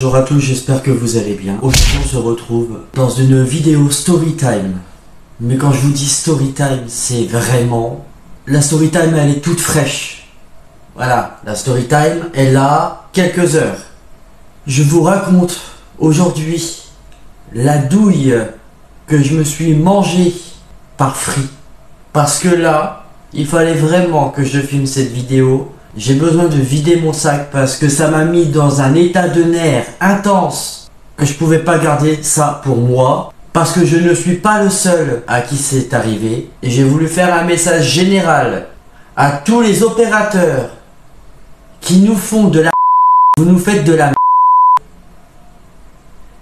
Bonjour à tous, j'espère que vous allez bien. Aujourd'hui on se retrouve dans une vidéo storytime. Mais quand je vous dis storytime, c'est vraiment... La storytime elle est toute fraîche. Voilà, la storytime elle a quelques heures. Je vous raconte aujourd'hui la douille que je me suis mangée par Free. Parce que là, il fallait vraiment que je filme cette vidéo. J'ai besoin de vider mon sac parce que ça m'a mis dans un état de nerfs intense que je pouvais pas garder ça pour moi parce que je ne suis pas le seul à qui c'est arrivé et j'ai voulu faire un message général à tous les opérateurs qui nous font de la vous nous faites de la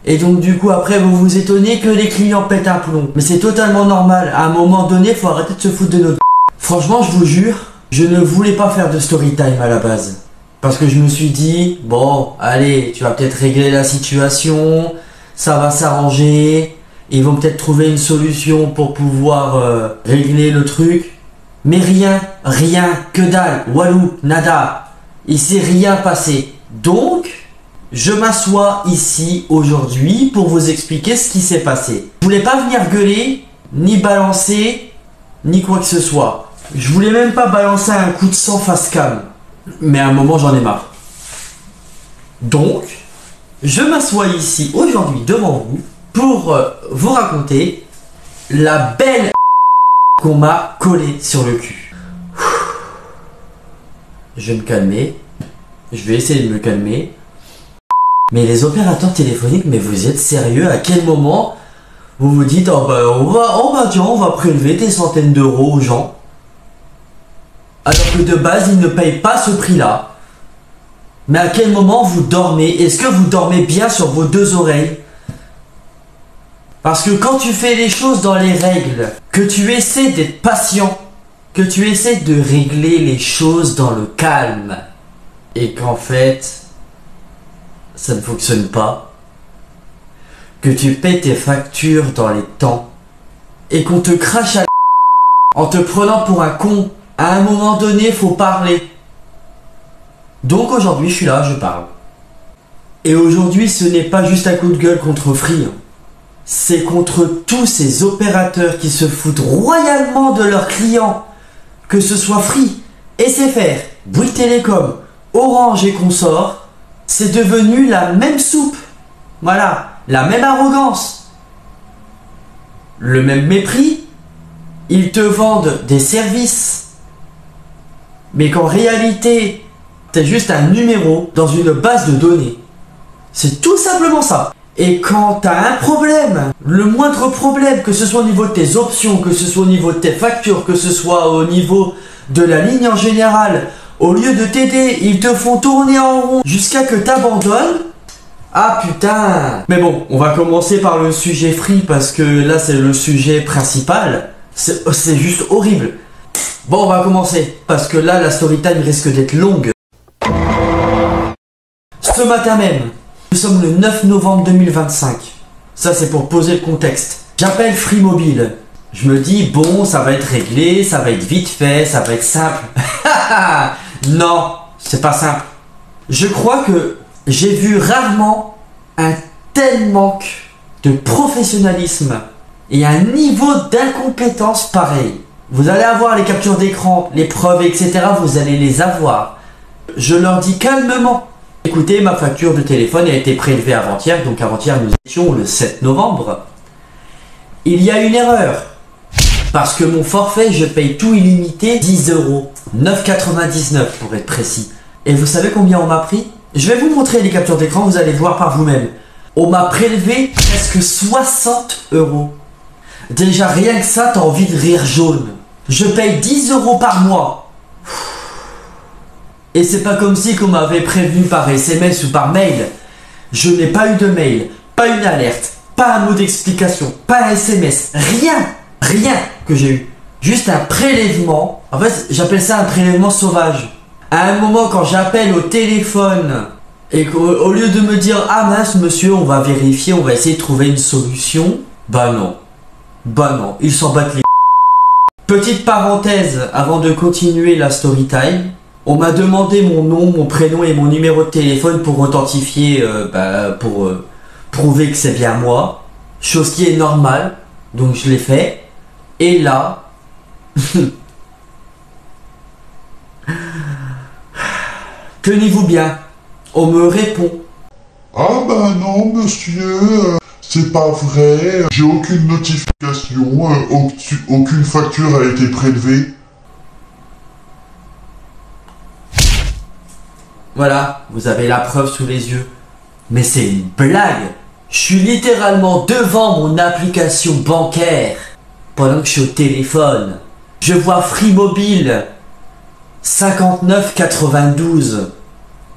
et donc du coup après vous vous étonnez que les clients pètent un plomb, mais c'est totalement normal. À un moment donné faut arrêter de se foutre de notre franchement je vous jure. Je ne voulais pas faire de story time à la base. Parce que je me suis dit, bon, allez, tu vas peut-être régler la situation, ça va s'arranger, ils vont peut-être trouver une solution pour pouvoir régler le truc. Mais rien, que dalle, walou, nada, il s'est rien passé. Donc, je m'assois ici aujourd'hui pour vous expliquer ce qui s'est passé. Je voulais pas venir gueuler, ni balancer, ni quoi que ce soit. Je voulais même pas balancer un coup de sang face cam. Mais à un moment j'en ai marre. Donc, je m'assois ici aujourd'hui devant vous pour vous raconter la belle qu'on m'a collée sur le cul. Je vais me calmer. Je vais essayer de me calmer. Mais les opérateurs téléphoniques, mais vous êtes sérieux? À quel moment vous vous dites oh bah on va prélever des centaines d'euros aux gens? Alors que de base, ils ne payent pas ce prix-là. Mais à quel moment vous dormez? Est-ce que vous dormez bien sur vos deux oreilles? Parce que quand tu fais les choses dans les règles, que tu essaies d'être patient, que tu essaies de régler les choses dans le calme, et qu'en fait, ça ne fonctionne pas, que tu paies tes factures dans les temps, et qu'on te crache à la en te prenant pour un con, à un moment donné, faut parler. Donc aujourd'hui, je suis là, je parle. Et aujourd'hui, ce n'est pas juste un coup de gueule contre Free. C'est contre tous ces opérateurs qui se foutent royalement de leurs clients. Que ce soit Free, SFR, Bouygues Télécom, Orange et consorts, c'est devenu la même soupe. Voilà, la même arrogance. Le même mépris. Ils te vendent des services. Mais qu'en réalité, t'es juste un numéro dans une base de données. C'est tout simplement ça. Et quand t'as un problème, le moindre problème, que ce soit au niveau de tes options, que ce soit au niveau de tes factures, que ce soit au niveau de la ligne en général, au lieu de t'aider, ils te font tourner en rond jusqu'à que t'abandonnes. Ah putain. Mais bon, on va commencer par le sujet Free parce que là c'est le sujet principal. C'est juste horrible. Bon, on va commencer, parce que là, la story time risque d'être longue. Ce matin même, nous sommes le 9 novembre 2025. Ça, c'est pour poser le contexte. J'appelle Free Mobile. Je me dis, bon, ça va être réglé, ça va être vite fait, ça va être simple. Non, c'est pas simple. Je crois que j'ai vu rarement un tel manque de professionnalisme et un niveau d'incompétence pareil. Vous allez avoir les captures d'écran, les preuves, etc. Vous allez les avoir. Je leur dis calmement. Écoutez, ma facture de téléphone a été prélevée avant-hier. Donc avant-hier, nous étions le 7 novembre. Il y a une erreur. Parce que mon forfait, je paye tout illimité 10 €. 9,99 pour être précis. Et vous savez combien on m'a pris? Je vais vous montrer les captures d'écran, vous allez voir par vous-même. On m'a prélevé presque 60 €. Déjà rien que ça, t'as envie de rire jaune. Je paye 10 € par mois. Et c'est pas comme si qu'on m'avait prévenu par SMS ou par mail. Je n'ai pas eu de mail, pas une alerte, pas un mot d'explication, pas un SMS, rien que j'ai eu. Juste un prélèvement. En fait, j'appelle ça un prélèvement sauvage. À un moment, quand j'appelle au téléphone et qu'au lieu de me dire ah mince monsieur, on va vérifier, on va essayer de trouver une solution, bah non, ils s'en battent les. Petite parenthèse avant de continuer la story time. On m'a demandé mon nom, mon prénom et mon numéro de téléphone pour authentifier, pour prouver que c'est bien moi. Chose qui est normale, donc je l'ai fait. Et là... Tenez-vous bien, on me répond. Ah bah non, monsieur, c'est pas vrai. J'ai aucune notification, aucune facture a été prélevée. Voilà, vous avez la preuve sous les yeux. Mais c'est une blague. Je suis littéralement devant mon application bancaire pendant que je suis au téléphone. Je vois Free Mobile 59,92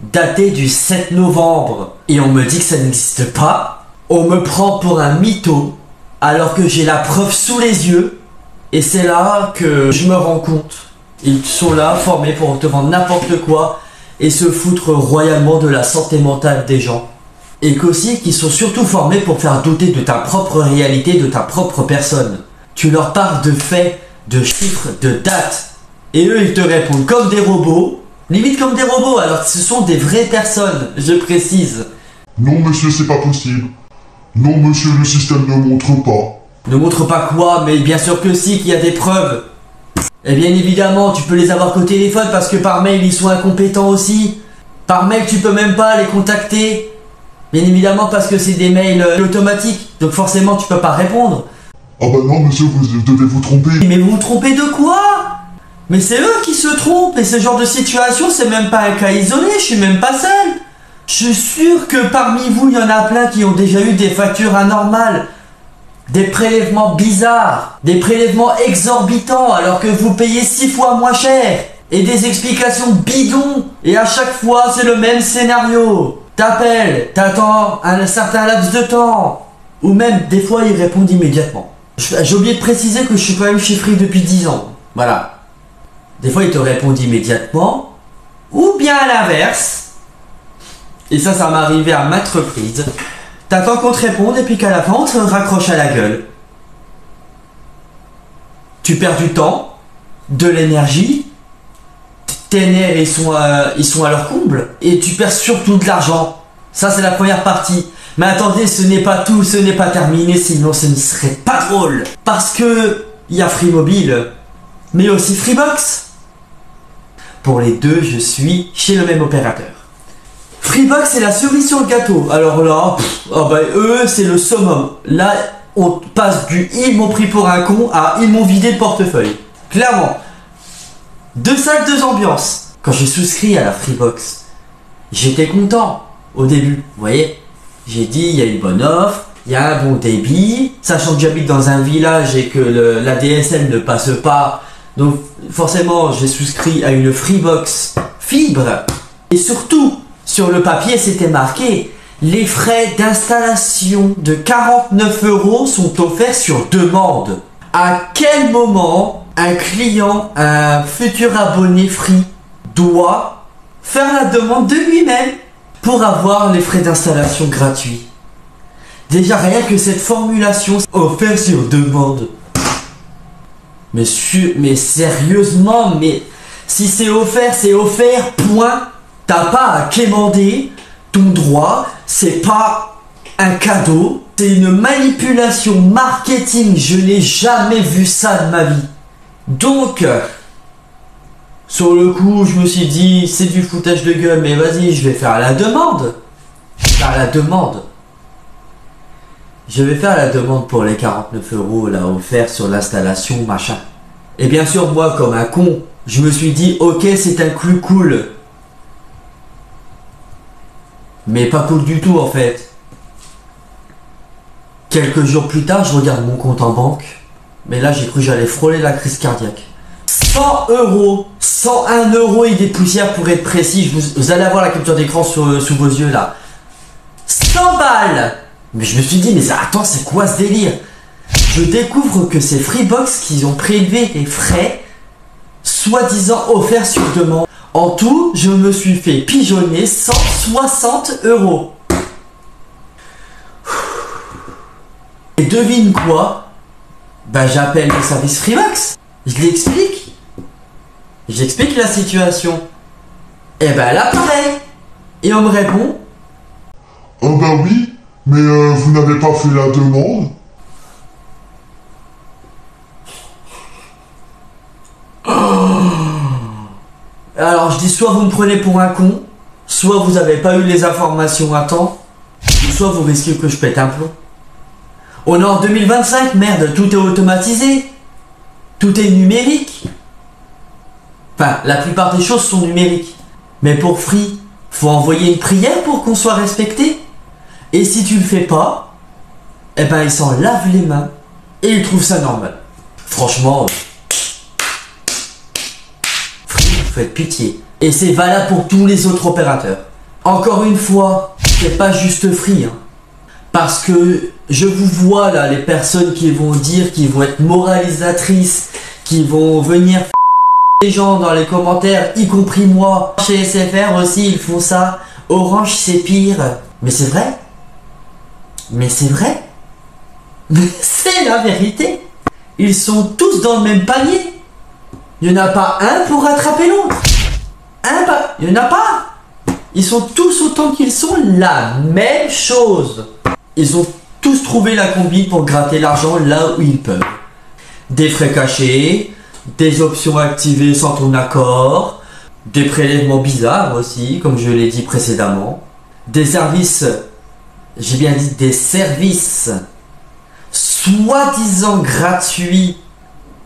daté du 7 novembre et on me dit que ça n'existe pas. On me prend pour un mytho alors que j'ai la preuve sous les yeux et c'est là que je me rends compte. Ils sont là formés pour te vendre n'importe quoi et se foutre royalement de la santé mentale des gens. Et qu'aussi qu'ils sont surtout formés pour faire douter de ta propre réalité, de ta propre personne. Tu leur parles de faits, de chiffres, de dates. Et eux ils te répondent comme des robots. Limite comme des robots alors que ce sont des vraies personnes, je précise. Non monsieur, c'est pas possible. Non monsieur, le système ne montre pas. Ne montre pas quoi, mais bien sûr que si, qu'il y a des preuves. Et bien évidemment, tu peux les avoir qu'au téléphone parce que par mail ils sont incompétents aussi. Par mail tu peux même pas les contacter. Bien évidemment parce que c'est des mails automatiques, donc forcément tu peux pas répondre. Ah bah non monsieur, vous devez vous tromper. Mais vous vous trompez de quoi? Mais c'est eux qui se trompent, et ce genre de situation c'est même pas un cas isolé, je suis même pas seul. Je suis sûr que parmi vous il y en a plein qui ont déjà eu des factures anormales, des prélèvements bizarres, des prélèvements exorbitants alors que vous payez 6 fois moins cher, et des explications bidons, et à chaque fois c'est le même scénario. T'appelles, t'attends un certain laps de temps, ou même des fois ils répondent immédiatement. J'ai oublié de préciser que je suis quand même chez Free depuis 10 ans, voilà. Des fois ils te répondent immédiatement, ou bien à l'inverse, et ça m'est arrivé à maintes reprises. T'attends qu'on te réponde et puis qu'à la fin on te raccroche à la gueule. Tu perds du temps, de l'énergie, tes nerfs ils sont à leur comble et tu perds surtout de l'argent. Ça c'est la première partie. Mais attendez, ce n'est pas tout, ce n'est pas terminé, sinon ce ne serait pas drôle. Parce que il y a Free Mobile, mais aussi Freebox. Pour les deux, je suis chez le même opérateur. Freebox c'est la cerise sur le gâteau. Alors là, eux c'est le summum. Là, on passe du ils m'ont pris pour un con à ils m'ont vidé le portefeuille. Clairement. Deux salles, deux ambiances. Quand j'ai souscrit à la Freebox, j'étais content au début. Vous voyez, j'ai dit il y a une bonne offre, il y a un bon débit, sachant que j'habite dans un village et que la DSL ne passe pas. Donc forcément, j'ai souscrit à une Freebox fibre. Et surtout, sur le papier, c'était marqué les frais d'installation de 49 € sont offerts sur demande. À quel moment un client, un futur abonné Free, doit faire la demande de lui-même pour avoir les frais d'installation gratuits? Déjà rien que cette formulation offert sur demande. Mais sérieusement, mais si c'est offert, point. T'as pas à quémander ton droit, c'est pas un cadeau, c'est une manipulation marketing, je n'ai jamais vu ça de ma vie. Donc, sur le coup, je me suis dit, c'est du foutage de gueule, mais vas-y, je vais faire la demande. Je vais faire la demande pour les 49 € là offerts sur l'installation, machin. Et bien sûr, moi, comme un con, je me suis dit, ok, c'est inclus cool. Mais pas cool du tout en fait. Quelques jours plus tard, je regarde mon compte en banque. Mais là, j'ai cru que j'allais frôler la crise cardiaque. 100 €, 101 € et des poussières pour être précis. Vous allez avoir la capture d'écran sous vos yeux là. 100 balles. Mais je me suis dit, mais attends, c'est quoi ce délire? Je découvre que c'est Freebox qui ont prélevé les frais, soi-disant offerts sur demande. En tout, je me suis fait pigeonner 160 €. Et devine quoi? J'appelle le service Freebox. Je l'explique. J'explique la situation. Et ben là pareil. Et on me répond, Oh bah oui, mais vous n'avez pas fait la demande. alors je dis soit vous me prenez pour un con, soit vous avez pas eu les informations à temps, ou soit vous risquez que je pète un plomb. On est en 2025, merde, tout est automatisé. Tout est numérique. Enfin, la plupart des choses sont numériques. Mais pour Free, faut envoyer une prière pour qu'on soit respecté. Et si tu le fais pas, eh ben ils s'en lavent les mains et ils trouvent ça normal. Franchement, Free, vous faites pitié. Et c'est valable pour tous les autres opérateurs. Encore une fois, c'est pas juste Free, hein. Parce que je vous vois là, les personnes qui vont dire, qui vont être moralisatrices, qui vont venir les gens dans les commentaires, y compris moi. Chez SFR aussi, ils font ça. Orange, c'est pire. Mais c'est vrai. Mais c'est vrai. Mais c'est la vérité. Ils sont tous dans le même panier. Il n'y en a pas un pour rattraper l'autre. Il n'y en a pas. Ils sont tous autant qu'ils sont la même chose. Ils ont tous trouvé la combi pour gratter l'argent là où ils peuvent. Des frais cachés, des options activées sans ton accord, des prélèvements bizarres aussi, comme je l'ai dit précédemment, des services, j'ai bien dit des services soi-disant gratuits,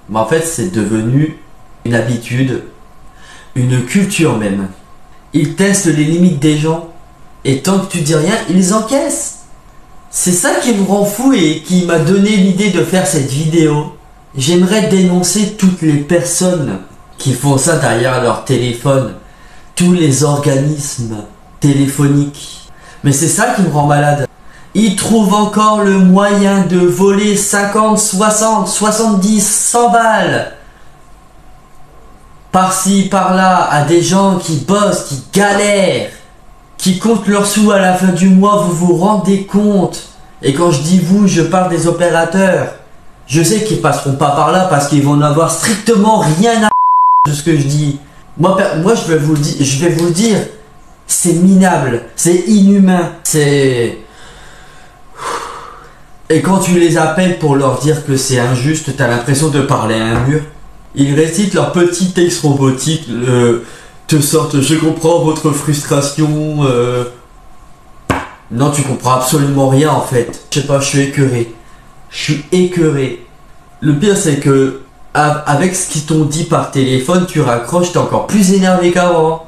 mais en fait c'est devenu une habitude, une culture même. Ils testent les limites des gens et tant que tu dis rien, ils encaissent. C'est ça qui me rend fou et qui m'a donné l'idée de faire cette vidéo. J'aimerais dénoncer toutes les personnes qui font ça derrière leur téléphone, tous les organismes téléphoniques. Mais c'est ça qui me rend malade. Ils trouvent encore le moyen de voler 50, 60, 70, 100 balles par-ci, par-là à des gens qui bossent, qui galèrent, qui comptent leurs sous à la fin du mois, vous vous rendez compte? Et quand je dis vous, je parle des opérateurs. Je sais qu'ils passeront pas par là parce qu'ils vont n'avoir strictement rien à de ce que je dis. Moi je vais vous le dire, c'est minable, c'est inhumain, c'est... Et quand tu les appelles pour leur dire que c'est injuste, t'as l'impression de parler à un mur. Ils récitent leur petit texte robotique, te sortent « Je comprends votre frustration ». Non, tu comprends absolument rien en fait. Je sais pas, je suis écœuré. Je suis écœuré. Le pire c'est que avec ce qu'ils t'ont dit par téléphone, tu raccroches, t'es encore plus énervé qu'avant.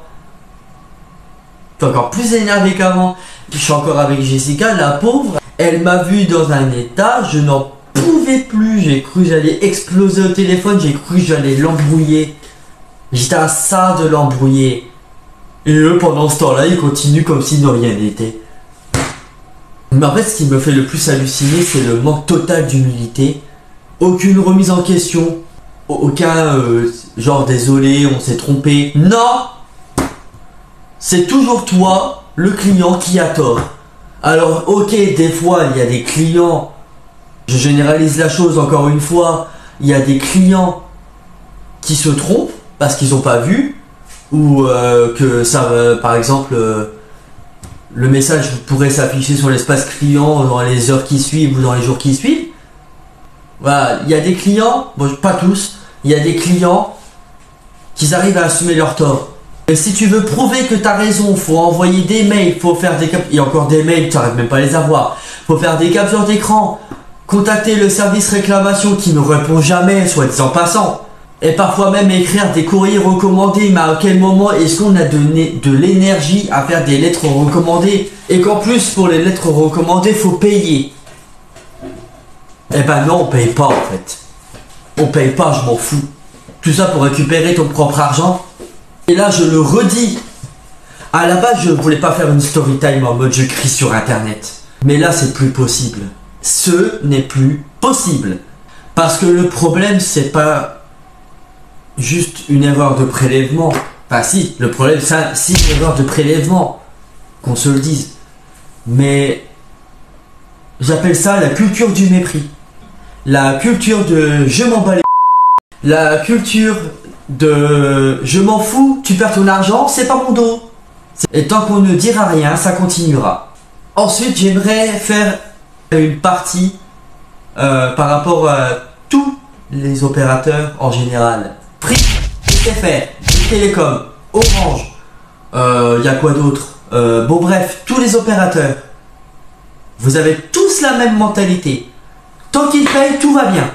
T'es encore plus énervé qu'avant. Je suis encore avec Jessica, la pauvre. Elle m'a vu dans un état, je n'en pouvais plus. J'ai cru que j'allais exploser au téléphone, j'ai cru que j'allais l'embrouiller. J'étais à ça de l'embrouiller. Et eux, pendant ce temps-là, ils continuent comme si de rien n'était. Mais en fait, ce qui me fait le plus halluciner, c'est le manque total d'humilité. Aucune remise en question. Aucun genre désolé, on s'est trompé. Non! C'est toujours toi, le client, qui a tort. Alors, ok, des fois, il y a des clients, je généralise la chose encore une fois, il y a des clients qui se trompent parce qu'ils n'ont pas vu, ou que ça, par exemple, le message pourrait s'afficher sur l'espace client dans les heures qui suivent ou dans les jours qui suivent. Voilà, il y a des clients, bon, pas tous, il y a des clients qui arrivent à assumer leur tort. Et si tu veux prouver que tu as raison, faut envoyer des mails, faut faire des il y a encore des mails, tu n'arrives même pas à les avoir. Faut faire des captures d'écran, contacter le service réclamation qui ne répond jamais, soit disant passant. Et parfois même écrire des courriers recommandés, mais à quel moment est-ce qu'on a donné de l'énergie à faire des lettres recommandées? Et qu'en plus, pour les lettres recommandées, faut payer. Eh ben non, on paye pas en fait. On paye pas, je m'en fous. Tout ça pour récupérer ton propre argent. Et là, je le redis. À la base, je voulais pas faire une story time en mode je crie sur internet. Mais là, c'est plus possible. Ce n'est plus possible. Parce que le problème, c'est pas juste une erreur de prélèvement. Enfin si, le problème c'est une erreur de prélèvement. Qu'on se le dise. Mais j'appelle ça la culture du mépris. La culture de je m'en bats les... La culture de je m'en fous, tu perds ton argent, c'est pas mon dos. Et tant qu'on ne dira rien, ça continuera. Ensuite, j'aimerais faire une partie par rapport à tous les opérateurs en général. Free, SFR, Télécom, Orange, y a quoi d'autre, bon bref, tous les opérateurs. Vous avez tous la même mentalité. Tant qu'ils payent, tout va bien.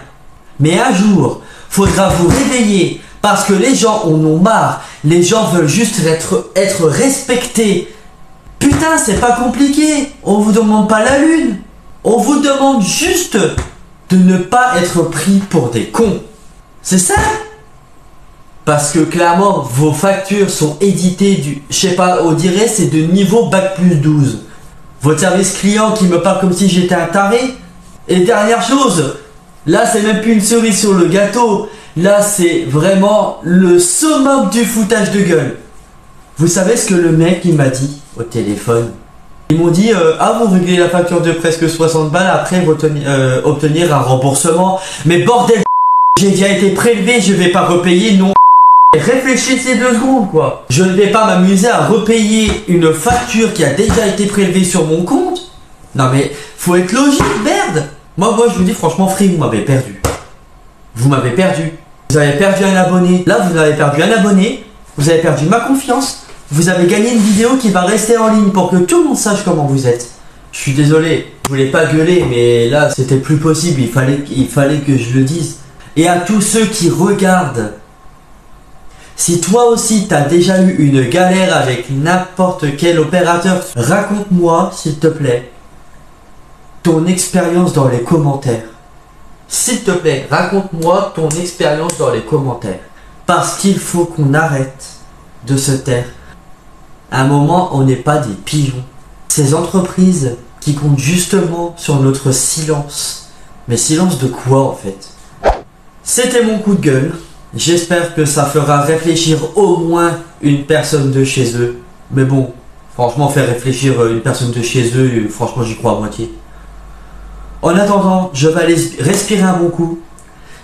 Mais un jour, faudra vous réveiller parce que les gens en ont marre. Les gens veulent juste être respectés. Putain, c'est pas compliqué. On vous demande pas la lune. On vous demande juste de ne pas être pris pour des cons. C'est ça. Parce que clairement, vos factures sont éditées du... Je sais pas, on dirait c'est de niveau bac+12. Votre service client qui me parle comme si j'étais un taré. Et dernière chose, là c'est même plus une cerise sur le gâteau. Là c'est vraiment le summum du foutage de gueule. Vous savez ce que le mec il m'a dit au téléphone? Ils m'ont dit ah vous réglez la facture de presque 60 balles, après vous obtenir un remboursement. Mais bordel, j'ai déjà été prélevé, je vais pas repayer, non. Réfléchissez 2 secondes quoi. Je ne vais pas m'amuser à repayer une facture qui a déjà été prélevée sur mon compte. Non mais faut être logique, merde. Moi je vous dis franchement, Free, vous m'avez perdu. Vous m'avez perdu. Vous avez perdu un abonné. Là vous avez perdu un abonné. Vous avez perdu ma confiance. Vous avez gagné une vidéo qui va rester en ligne pour que tout le monde sache comment vous êtes. Je suis désolé, je voulais pas gueuler, mais là c'était plus possible, il fallait que je le dise. Et à tous ceux qui regardent, si toi aussi t'as déjà eu une galère avec n'importe quel opérateur, raconte-moi s'il te plaît ton expérience dans les commentaires. S'il te plaît, raconte-moi ton expérience dans les commentaires. Parce qu'il faut qu'on arrête de se taire. À un moment, on n'est pas des pigeons. Ces entreprises qui comptent justement sur notre silence. Mais silence de quoi en fait? C'était mon coup de gueule. J'espère que ça fera réfléchir au moins une personne de chez eux. Mais bon, franchement, faire réfléchir une personne de chez eux, franchement, j'y crois à moitié. En attendant, je vais aller respirer un bon coup.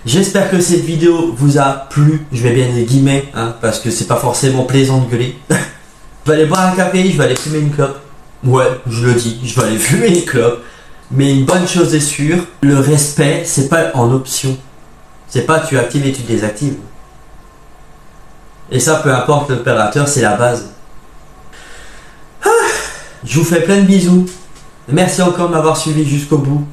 J'espère que cette vidéo vous a plu. Je vais bien des guillemets, hein, parce que c'est pas forcément plaisant de gueuler. Je vais aller boire un café, je vais aller fumer une clope. Ouais, je le dis, je vais aller fumer une clope. Mais une bonne chose est sûre, le respect, c'est pas en option. C'est pas tu actives et tu désactives. Et ça, peu importe l'opérateur, c'est la base. Je vous fais plein de bisous. Merci encore de m'avoir suivi jusqu'au bout.